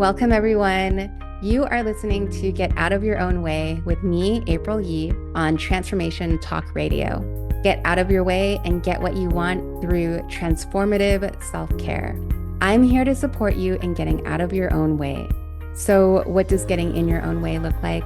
Welcome, everyone. You are listening to Get Out of Your Own Way with me, April Yee, on Transformation Talk Radio. Get out of your way and get what you want through transformative self-care. I'm here to support you in getting out of your own way. So, what does getting in your own way look like?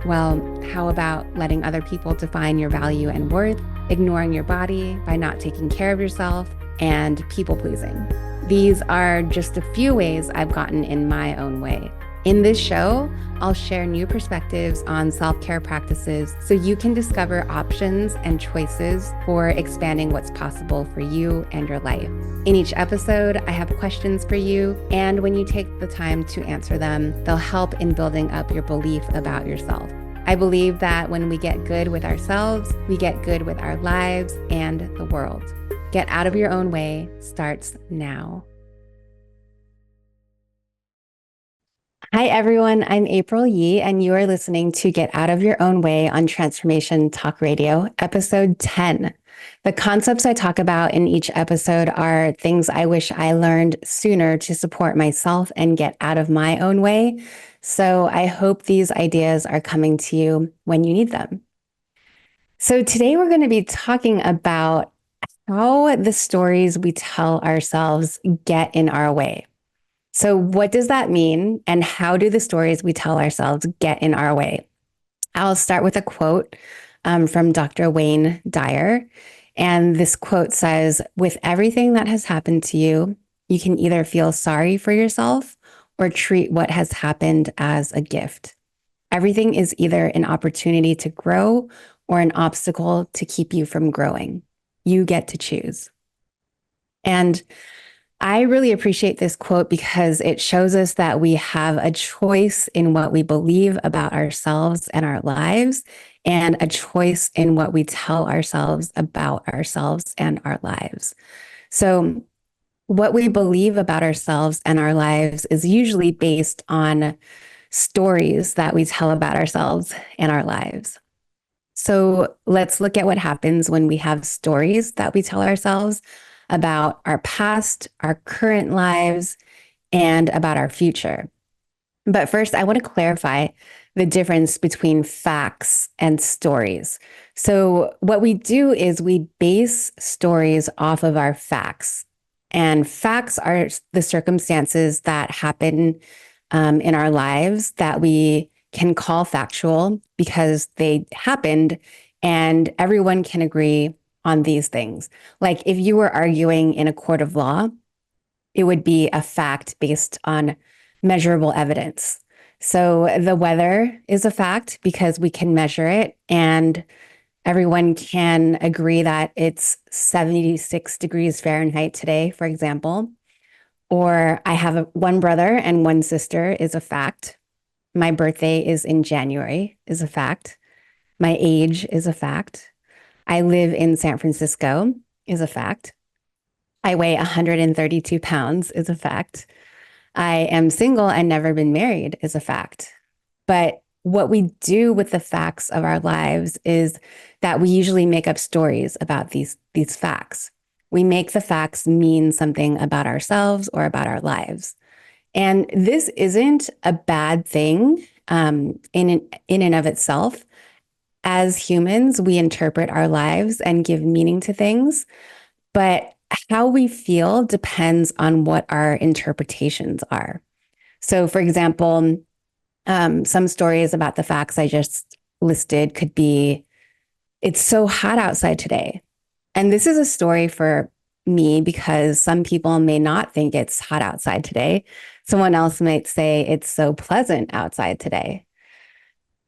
Well, how about letting other people define your value and worth, ignoring your body by not taking care of yourself, and people-pleasing? These are just a few ways I've gotten in my own way. In this show, I'll share new perspectives on self-care practices so you can discover options and choices for expanding what's possible for you and your life. In each episode, I have questions for you, and when you take the time to answer them, they'll help in building up your belief about yourself. I believe that when we get good with ourselves, we get good with our lives and the world. Get Out of Your Own Way starts now. Hi, everyone. I'm April Yee, and you are listening to Get Out of Your Own Way on Transformation Talk Radio, episode 10. The concepts I talk about in each episode are things I wish I learned sooner to support myself and get out of my own way. So I hope these ideas are coming to you when you need them. So today we're going to be talking about how the stories we tell ourselves get in our way. So what does that mean? And how do the stories we tell ourselves get in our way? I'll start with a quote from Dr. Wayne Dyer. And this quote says, "With everything that has happened to you, you can either feel sorry for yourself or treat what has happened as a gift. Everything is either an opportunity to grow or an obstacle to keep you from growing. You get to choose." And I really appreciate this quote because it shows us that we have a choice in what we believe about ourselves and our lives, and a choice in what we tell ourselves about ourselves and our lives. So, what we believe about ourselves and our lives is usually based on stories that we tell about ourselves and our lives. So let's look at what happens when we have stories that we tell ourselves about our past, our current lives, and about our future. But first, I want to clarify the difference between facts and stories. So what we do is we base stories off of our facts. And facts are the circumstances that happen in our lives that we can call factual because they happened and everyone can agree on these things. Like if you were arguing in a court of law, it would be a fact based on measurable evidence. So the weather is a fact because we can measure it and everyone can agree that it's 76 degrees Fahrenheit today, for example. Or I have one brother and one sister is a fact. My birthday is in January is a fact. My age is a fact. I live in San Francisco is a fact. I weigh 132 pounds is a fact. I am single and never been married is a fact. But what we do with the facts of our lives is that we usually make up stories about these facts. We make the facts mean something about ourselves or about our lives. And this isn't a bad thing in and of itself. As humans, we interpret our lives and give meaning to things, but how we feel depends on what our interpretations are. So, for example, some stories about the facts I just listed could be, "It's so hot outside today." And this is a story for me because some people may not think it's hot outside today. Someone else might say it's so pleasant outside today.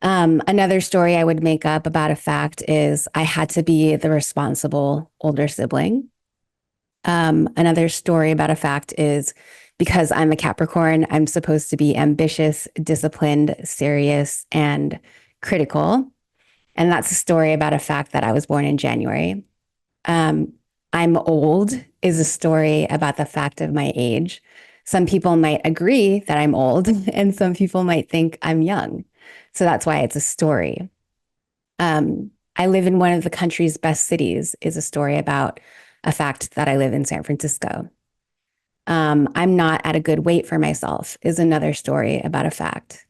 Another story I would make up about a fact is I had to be the responsible older sibling. Another story about a fact is because I'm a Capricorn, I'm supposed to be ambitious, disciplined, serious, and critical. And that's a story about a fact that I was born in January. I'm old is a story about the fact of my age. Some people might agree that I'm old, and some people might think I'm young. So that's why it's a story. I live in one of the country's best cities is a story about a fact that I live in San Francisco. I'm not at a good weight for myself is another story about a fact.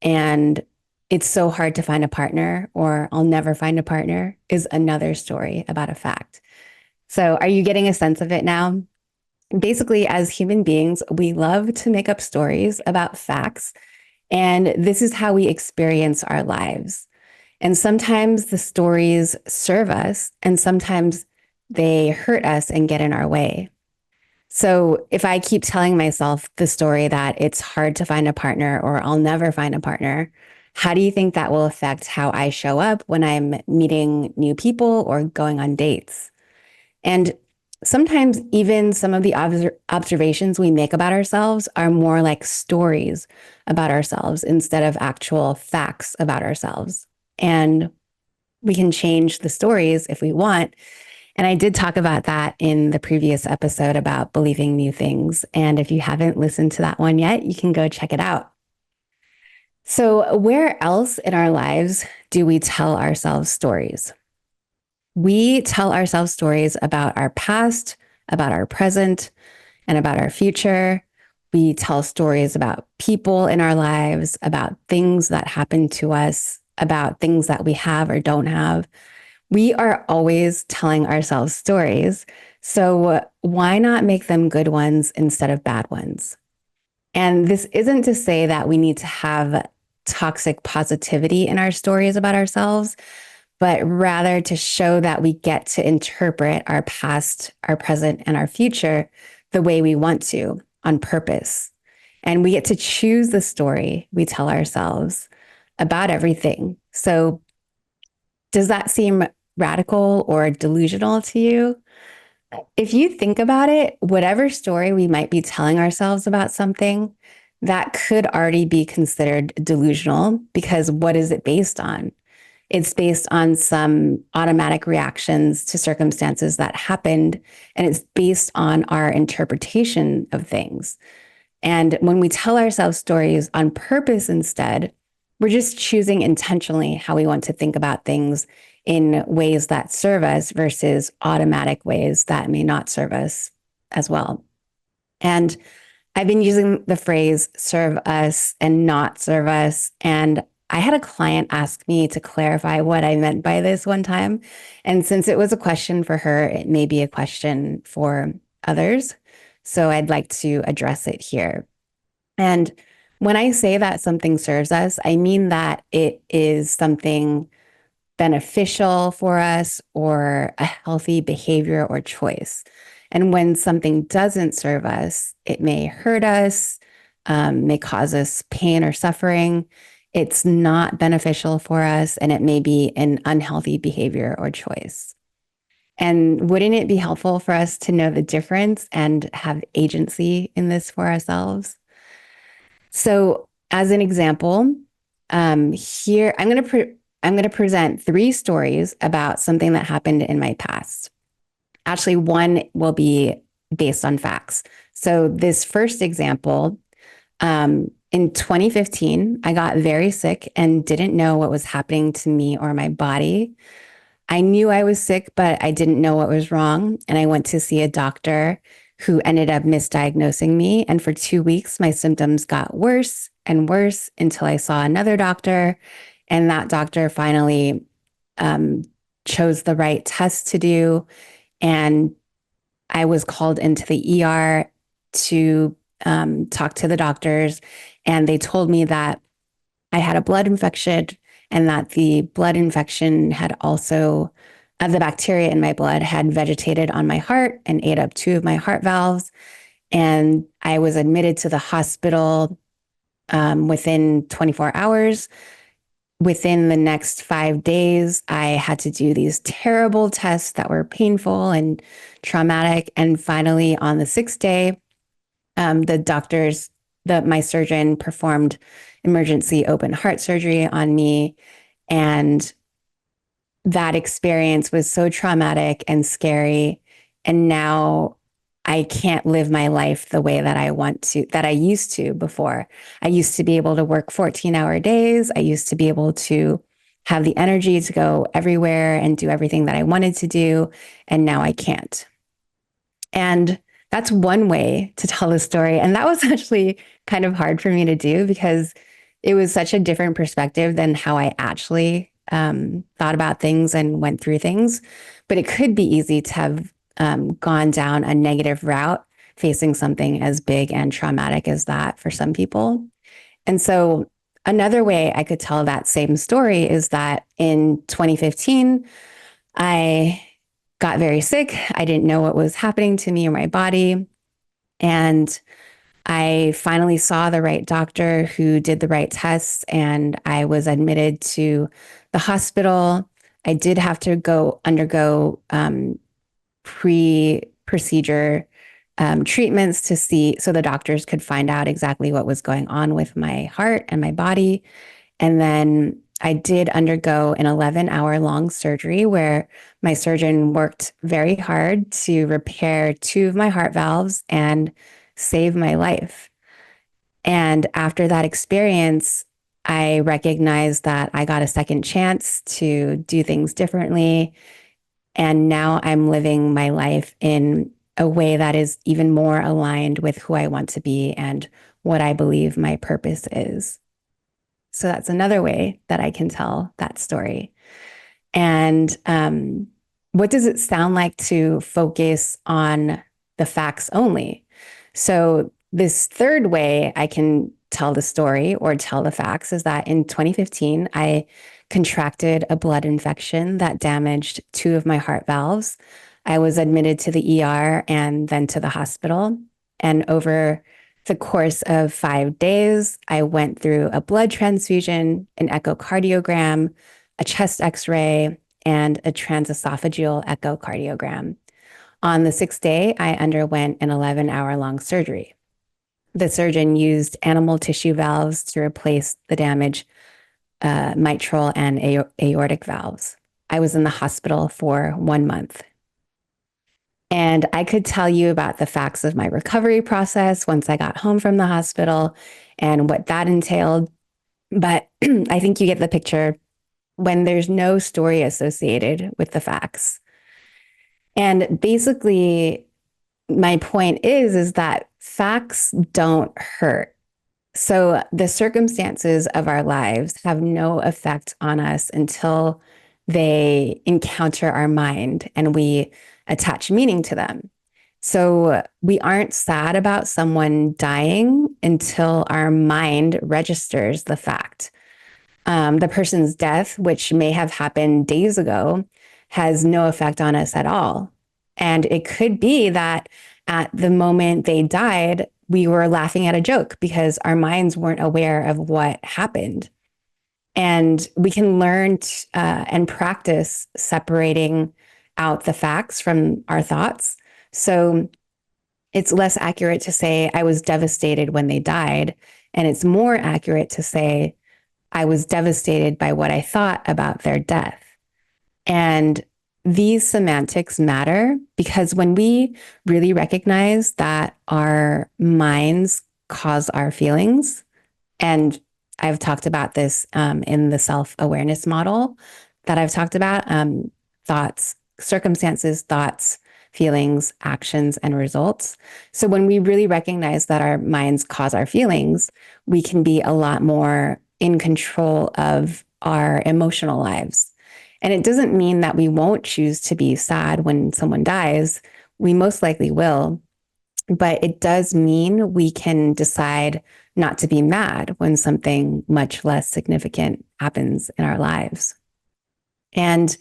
And it's so hard to find a partner, or I'll never find a partner is another story about a fact. So, are you getting a sense of it now? Basically, as human beings, we love to make up stories about facts, and this is how we experience our lives. And sometimes the stories serve us, and sometimes they hurt us and get in our way. So if I keep telling myself the story that it's hard to find a partner or I'll never find a partner, how do you think that will affect how I show up when I'm meeting new people or going on dates? And sometimes even some of the observations we make about ourselves are more like stories about ourselves instead of actual facts about ourselves. And we can change the stories if we want. And I did talk about that in the previous episode about believing new things. And if you haven't listened to that one yet, you can go check it out. So, where else in our lives do we tell ourselves stories? We tell ourselves stories about our past, about our present, and about our future. We tell stories about people in our lives, about things that happen to us, about things that we have or don't have. We are always telling ourselves stories. So why not make them good ones instead of bad ones? And this isn't to say that we need to have toxic positivity in our stories about ourselves, but rather to show that we get to interpret our past, our present, and our future the way we want to on purpose. And we get to choose the story we tell ourselves about everything. So, does that seem radical or delusional to you? If you think about it, whatever story we might be telling ourselves about something, that could already be considered delusional because what is it based on? It's based on some automatic reactions to circumstances that happened, and it's based on our interpretation of things. And when we tell ourselves stories on purpose instead, we're just choosing intentionally how we want to think about things in ways that serve us versus automatic ways that may not serve us as well. And I've been using the phrase serve us and not serve us. And I had a client ask me to clarify what I meant by this one time. And since it was a question for her, it may be a question for others. So I'd like to address it here. And when I say that something serves us, I mean that it is something beneficial for us or a healthy behavior or choice. And when something doesn't serve us, it may hurt us, may cause us pain or suffering. It's not beneficial for us, and it may be an unhealthy behavior or choice. And wouldn't it be helpful for us to know the difference and have agency in this for ourselves? So, as an example, here I'm going to present three stories about something that happened in my past. Actually, one will be based on facts. So, this first example, in 2015, I got very sick and didn't know what was happening to me or my body. I knew I was sick, but I didn't know what was wrong. And I went to see a doctor who ended up misdiagnosing me. And for 2 weeks, my symptoms got worse and worse until I saw another doctor. And that doctor finally um, chose the right test to do. And I was called into the ER to talk to the doctors. And they told me that I had a blood infection and that the blood infection had also, the bacteria in my blood had vegetated on my heart and ate up two of my heart valves. And I was admitted to the hospital within 24 hours. Within the next 5 days, I had to do these terrible tests that were painful and traumatic. And finally, on the sixth day, the doctors, my surgeon performed emergency open heart surgery on me. And that experience was so traumatic and scary. And now I can't live my life the way that I want to, that I used to before. I used to be able to work 14-hour days. I used to be able to have the energy to go everywhere and do everything that I wanted to do. And now I can't. And that's one way to tell the story. And that was actually kind of hard for me to do because it was such a different perspective than how I actually thought about things and went through things. But it could be easy to have gone down a negative route facing something as big and traumatic as that for some people. And so another way I could tell that same story is that in 2015, I got very sick. I didn't know what was happening to me or my body. And I finally saw the right doctor who did the right tests, and I was admitted to the hospital. I did have to go undergo pre-procedure treatments to see so the doctors could find out exactly what was going on with my heart and my body. And then I did undergo an 11-hour long surgery where my surgeon worked very hard to repair two of my heart valves and save my life. And after that experience, I recognized that I got a second chance to do things differently. And now I'm living my life in a way that is even more aligned with who I want to be and what I believe my purpose is. So that's another way that I can tell that story. And what does it sound like to focus on the facts only? So, this third way I can tell the story or tell the facts is that in 2015, I contracted a blood infection that damaged two of my heart valves. I was admitted to the ER and then to the hospital. And over the course of 5 days, I went through a blood transfusion, an echocardiogram, a chest x ray, and a transesophageal echocardiogram. On the sixth day, I underwent an 11-hour long surgery. The surgeon used animal tissue valves to replace the damaged mitral and aortic valves. I was in the hospital for 1 month. And I could tell you about the facts of my recovery process once I got home from the hospital and what that entailed. But I think you get the picture when there's no story associated with the facts. And basically, my point is that facts don't hurt. So the circumstances of our lives have no effect on us until they encounter our mind and we attach meaning to them. So we aren't sad about someone dying until our mind registers the fact. The person's death, which may have happened days ago, has no effect on us at all. And it could be that at the moment they died, we were laughing at a joke because our minds weren't aware of what happened. And we can learn and practice separating out the facts from our thoughts. So it's less accurate to say, I was devastated when they died. And it's more accurate to say, I was devastated by what I thought about their death. And these semantics matter because when we really recognize that our minds cause our feelings, and I've talked about this in the self-awareness model that I've talked about, thoughts, circumstances, thoughts, feelings, actions, and results. So when we really recognize that our minds cause our feelings, we can be a lot more in control of our emotional lives. And it doesn't mean that we won't choose to be sad when someone dies. We most likely will. But it does mean we can decide not to be mad when something much less significant happens in our lives. And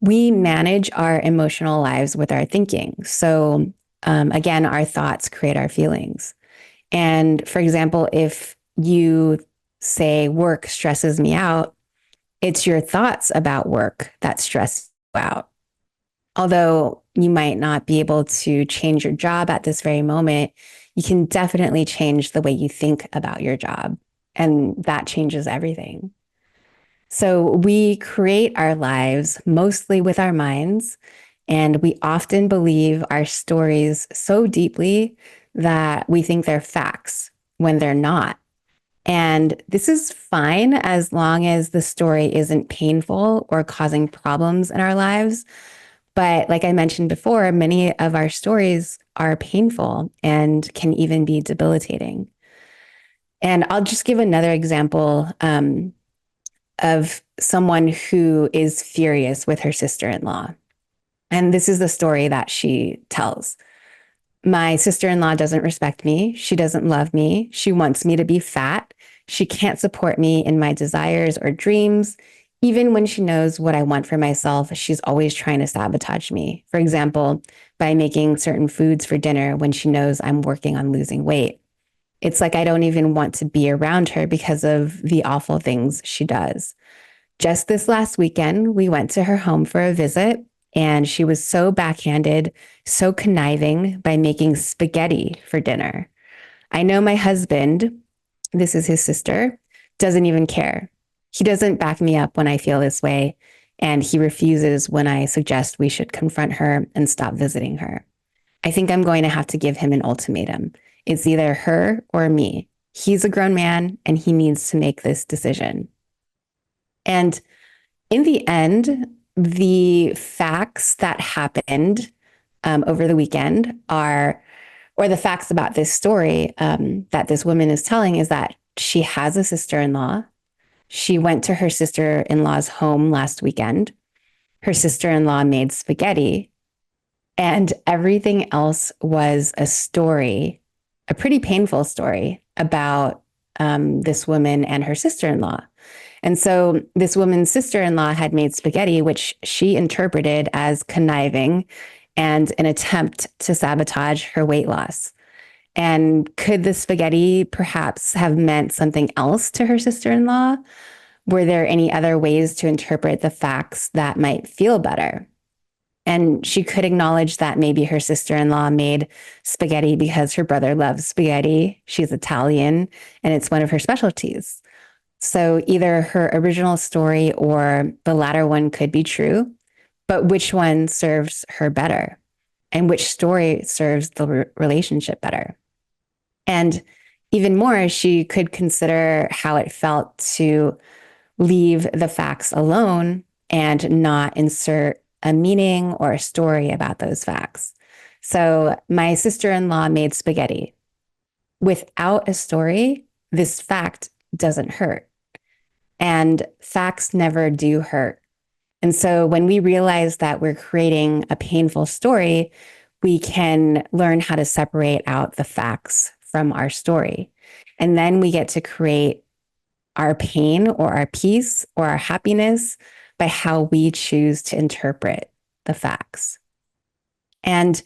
we manage our emotional lives with our thinking. So, again, our thoughts create our feelings. And for example, if you say work stresses me out, it's your thoughts about work that stress you out. Although you might not be able to change your job at this very moment, you can definitely change the way you think about your job. And that changes everything. So we create our lives mostly with our minds, and we often believe our stories so deeply that we think they're facts when they're not. And this is fine as long as the story isn't painful or causing problems in our lives. But like I mentioned before, many of our stories are painful and can even be debilitating. And I'll just give another example of someone who is furious with her sister in law. And this is the story that she tells. My sister in law doesn't respect me. She doesn't love me. She wants me to be fat. She can't support me in my desires or dreams. Even when she knows what I want for myself, she's always trying to sabotage me. For example, by making certain foods for dinner when she knows I'm working on losing weight. It's like I don't even want to be around her because of the awful things she does. Just this last weekend, we went to her home for a visit, and she was so backhanded, so conniving by making spaghetti for dinner. I know my husband, this is his sister, doesn't even care. He doesn't back me up when I feel this way, and he refuses when I suggest we should confront her and stop visiting her. I think I'm going to have to give him an ultimatum. It's either her or me. He's a grown man and he needs to make this decision. And in the end, the facts that happened over the weekend are, or the facts about this story that this woman is telling is that she has a sister in law. She went to her sister in law's home last weekend. Her sister in law made spaghetti, and everything else was a story, a pretty painful story about this woman and her sister in law. And so this woman's sister in law had made spaghetti, which she interpreted as conniving and an attempt to sabotage her weight loss. And could the spaghetti perhaps have meant something else to her sister in law? Were there any other ways to interpret the facts that might feel better? And she could acknowledge that maybe her sister in law made spaghetti because her brother loves spaghetti. She's Italian and it's one of her specialties. So either her original story or the latter one could be true, but which one serves her better? And which story serves the relationship better? And even more, she could consider how it felt to leave the facts alone and not insert a meaning or a story about those facts. So my sister in law made spaghetti. Without a story, this fact doesn't hurt. And facts never do hurt. And so when we realize that we're creating a painful story, we can learn how to separate out the facts from our story. And then we get to create our pain or our peace or our happiness by how we choose to interpret the facts. And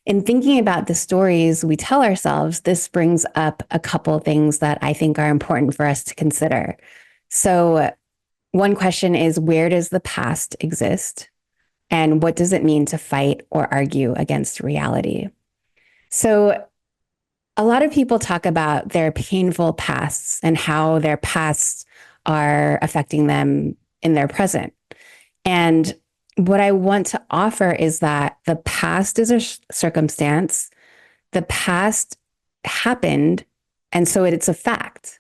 in thinking about the stories we tell ourselves, this brings up a couple things that I think are important for us to consider. So, one question is, where does the past exist? And what does it mean to fight or argue against reality? So, a lot of people talk about their painful pasts and how their pasts are affecting them in their present. And what I want to offer is that the past is a circumstance, the past happened, and so it's a fact.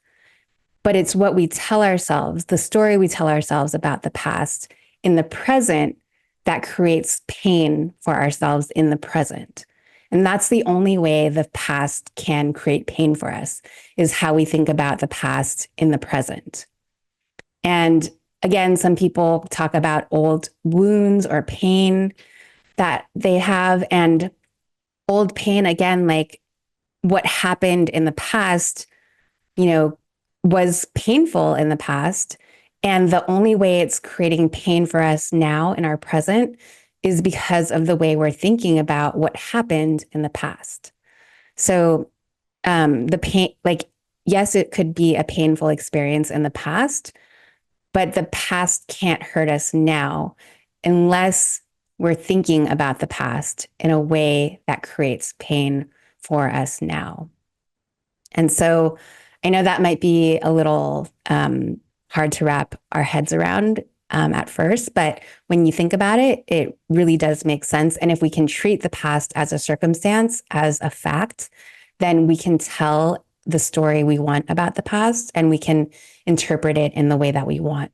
But it's what we tell ourselves, the story we tell ourselves about the past in the present that creates pain for ourselves in the present. And that's the only way the past can create pain for us, is how we think about the past in the present. And again, some people talk about old wounds or pain that they have. And old pain, again, like what happened in the past, you know, was painful in the past. And the only way it's creating pain for us now in our present is because of the way we're thinking about what happened in the past. So the pain, like, yes, it could be a painful experience in the past, but the past can't hurt us now unless we're thinking about the past in a way that creates pain for us now. And so I know that might be a little hard to wrap our heads around at first, but when you think about it, it really does make sense. And if we can treat the past as a circumstance, as a fact, then we can tell the story we want about the past and we can interpret it in the way that we want.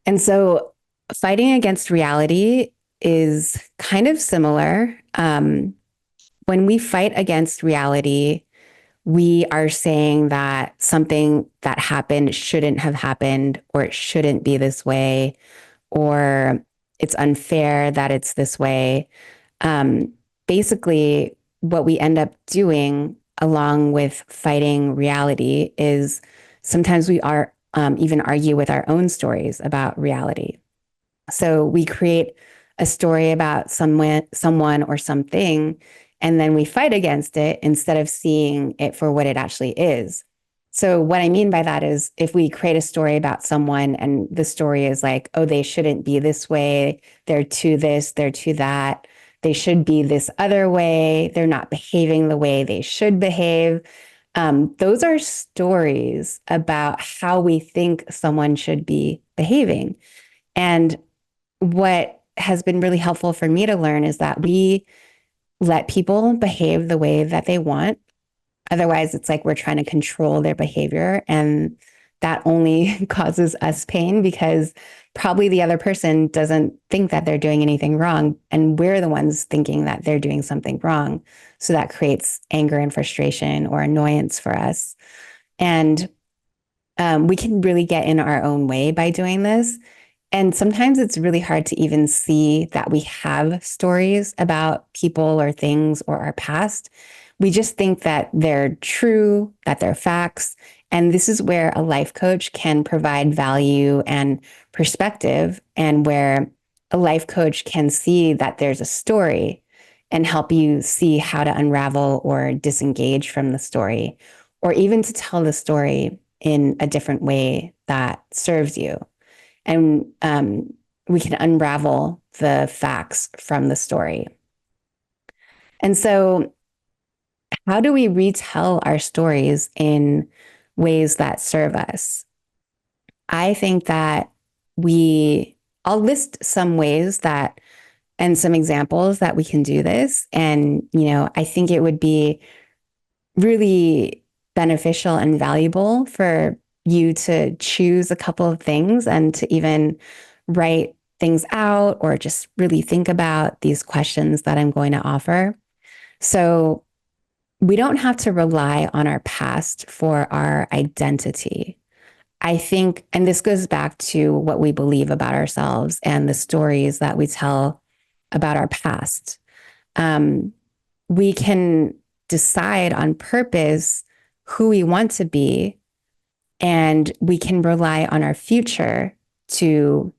And so fighting against reality is kind of similar. When we fight against reality, we are saying that something that happened shouldn't have happened, or it shouldn't be this way, or it's unfair that it's this way. Um, Basically, what we end up doing along with fighting reality is sometimes we are even argue with our own stories about reality. So we create a story about someone or something, and then we fight against it instead of seeing it for what it actually is. So what I mean by that is if we create a story about someone and the story is like, oh, they shouldn't be this way, they're to this, they're to that, they should be this other way, they're not behaving the way they should behave. Those are stories about how we think someone should be behaving. And what has been really helpful for me to learn is that we let people behave the way that they want. Otherwise, it's like we're trying to control their behavior. And that only causes us pain because probably the other person doesn't think that they're doing anything wrong. And we're the ones thinking that they're doing something wrong. So that creates anger and frustration or annoyance for us. And we can really get in our own way by doing this. And sometimes it's really hard to even see that we have stories about people or things or our past. We just think that they're true, that they're facts. And this is where a life coach can provide value and perspective, and where a life coach can see that there's a story and help you see how to unravel or disengage from the story, or even to tell the story in a different way that serves you. And we can unravel the facts from the story. And so, how do we retell our stories in ways that serve us? I think that I'll list some ways that and some examples that we can do this. And, I think it would be really beneficial and valuable for you to choose a couple of things and to even write things out or just really think about these questions that I'm going to offer. So we don't have to rely on our past for our identity. I think, and this goes back to what we believe about ourselves and the stories that we tell about our past. We can decide on purpose who we want to be, and we can rely on our future to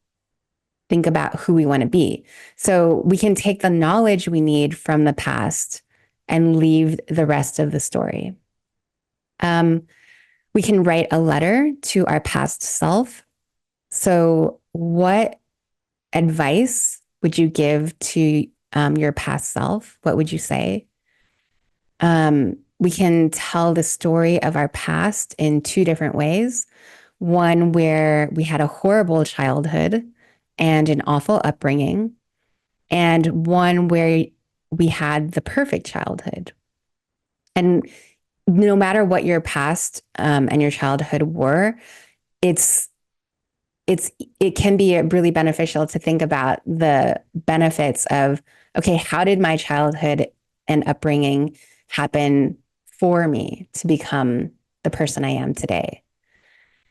think about who we want to be. So we can take the knowledge we need from the past and leave the rest of the story. We can write a letter to our past self. So, what advice would you give to your past self? What would you say? We can tell the story of our past in two different ways. One where we had a horrible childhood and an awful upbringing, and one where we had the perfect childhood. And no matter what your past and your childhood were, it's it can be really beneficial to think about the benefits of, okay, how did my childhood and upbringing happen for me to become the person I am today?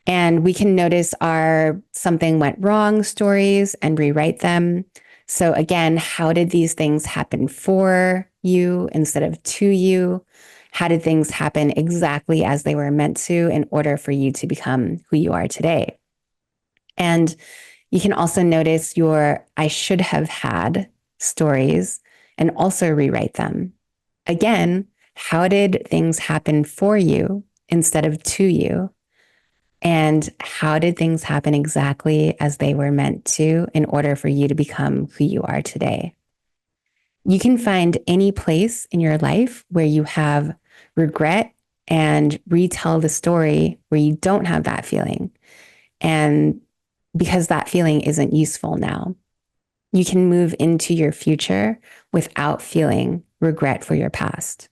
And we can notice our something went wrong stories and rewrite them. So again, how did these things happen for you instead of to you? How did things happen exactly as they were meant to in order for you to become who you are today? And you can also notice your I should have had stories and also rewrite them. Again, how did things happen for you instead of to you? And how did things happen exactly as they were meant to in order for you to become who you are today? You can find any place in your life where you have regret and retell the story where you don't have that feeling. And because that feeling isn't useful now, you can move into your future without feeling regret for your past.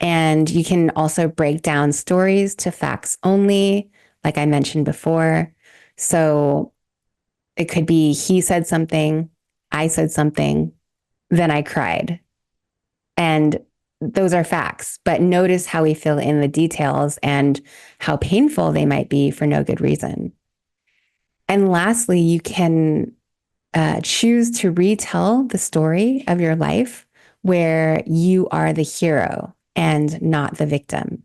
And you can also break down stories to facts only, like I mentioned before. So it could be he said something, I said something, then I cried. And those are facts, but notice how we fill in the details and how painful they might be for no good reason. And lastly, you can choose to retell the story of your life where you are the hero and not the victim.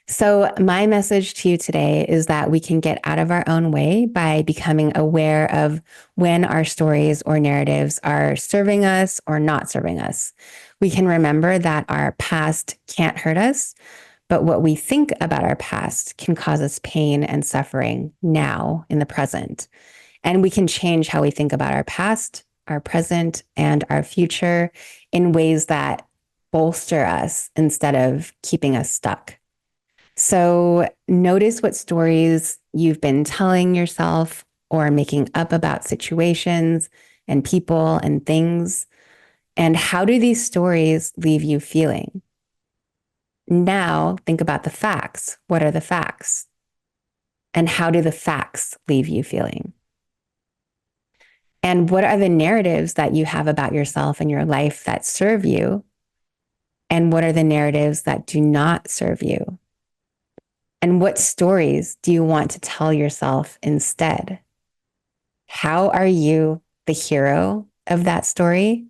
So, my message to you today is that we can get out of our own way by becoming aware of when our stories or narratives are serving us or not serving us. We can remember that our past can't hurt us, but what we think about our past can cause us pain and suffering now in the present. And we can change how we think about our past, our present, and our future in ways that bolster us instead of keeping us stuck. So notice what stories you've been telling yourself or making up about situations and people and things. And how do these stories leave you feeling? Now think about the facts. What are the facts? And how do the facts leave you feeling? And what are the narratives that you have about yourself and your life that serve you? And what are the narratives that do not serve you? And what stories do you want to tell yourself instead? How are you the hero of that story?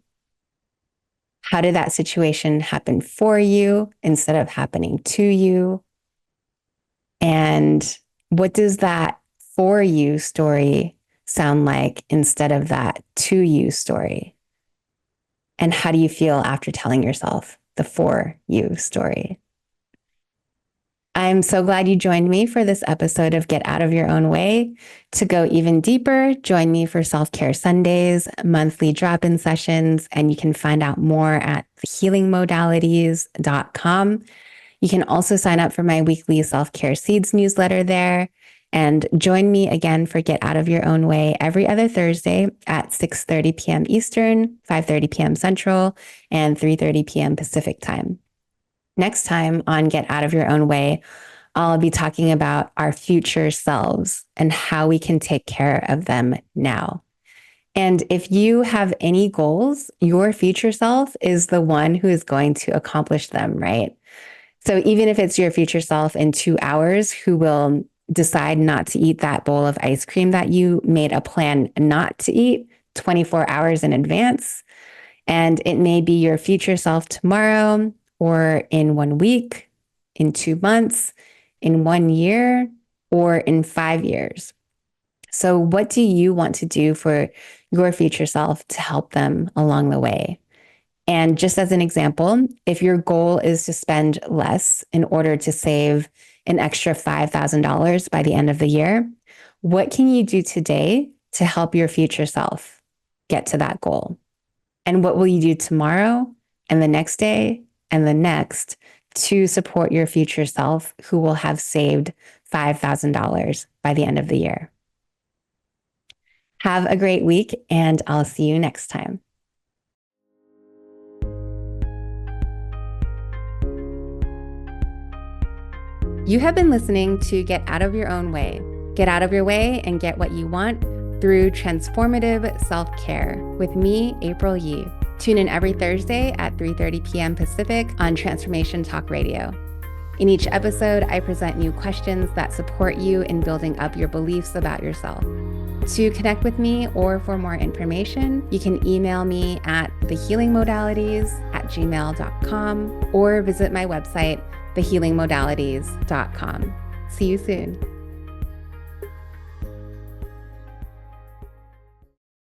How did that situation happen for you instead of happening to you? And what does that for you story sound like instead of that to you story? And how do you feel after telling yourself the for you story? I'm so glad you joined me for this episode of Get Out of Your Own Way. To go even deeper, join me for Self-Care Sundays, monthly drop-in sessions, and you can find out more at healingmodalities.com. You can also sign up for my weekly Self-Care Seeds newsletter there. And join me again for Get Out of Your Own Way every other Thursday at 6:30 p.m. Eastern, 5:30 p.m. Central, and 3:30 p.m. Pacific time. Next time on Get Out of Your Own Way, I'll be talking about our future selves and how we can take care of them now. And if you have any goals, your future self is the one who is going to accomplish them, right? So even if it's your future self in 2 hours who will decide not to eat that bowl of ice cream that you made a plan not to eat 24 hours in advance, and it may be your future self tomorrow, or in 1 week, in 2 months, in 1 year, or in 5 years. So what do you want to do for your future self to help them along the way? And just as an example, if your goal is to spend less in order to save an extra $5,000 by the end of the year, what can you do today to help your future self get to that goal? And what will you do tomorrow and the next day and the next to support your future self who will have saved $5,000 by the end of the year? Have a great week, and I'll see you next time. You have been listening to Get Out of Your Own Way. Get out of your way and get what you want through transformative self-care with me, April Yee. Tune in every Thursday at 3:30 p.m. Pacific on Transformation Talk Radio. In each episode, I present you questions that support you in building up your beliefs about yourself. To connect with me or for more information, you can email me at thehealingmodalities@gmail.com or visit my website, thehealingmodalities.com. See you soon.